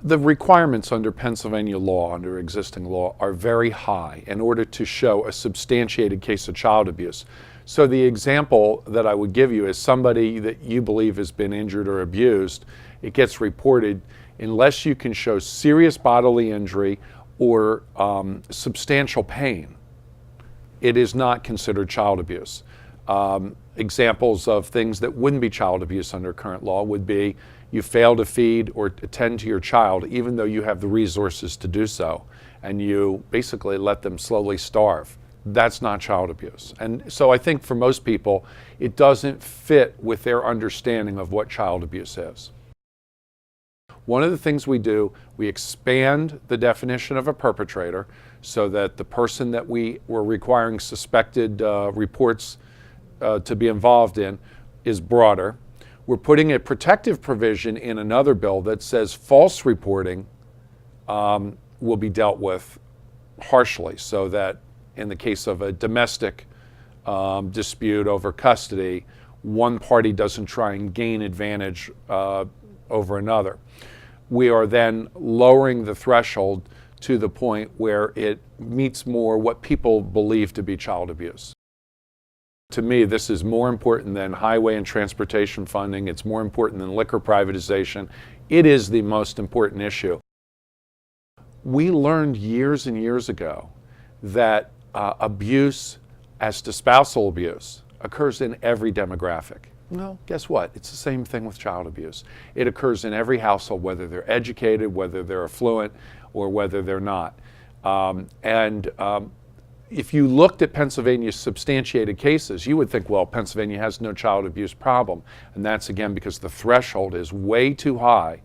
The requirements under Pennsylvania law, under existing law, are very high in order to show a substantiated case of child abuse. So the example that I would give you is somebody that you believe has been injured or abused, it gets reported unless you can show serious bodily injury or substantial pain. It is not considered child abuse. Examples of things that wouldn't be child abuse under current law would be you fail to feed or attend to your child even though you have the resources to do so, and you basically let them slowly starve. That's not child abuse. And so I think for most people, it doesn't fit with their understanding of what child abuse is. One of the things we do, we expand the definition of a perpetrator so that the person that we were requiring suspected reports to be involved in is broader. We're putting a protective provision in another bill that says false reporting will be dealt with harshly, so that in the case of a domestic dispute over custody, one party doesn't try and gain advantage over another. We are then lowering the threshold to the point where it meets more what people believe to be child abuse. To me, this is more important than highway and transportation funding. It's more important than liquor privatization. It is the most important issue. We learned years and years ago that abuse as to spousal abuse occurs in every demographic. Well, guess what? It's the same thing with child abuse. It occurs in every household, whether they're educated, whether they're affluent, or whether they're not. If you looked at Pennsylvania's substantiated cases, you would think, well, Pennsylvania has no child abuse problem. And that's, again, because the threshold is way too high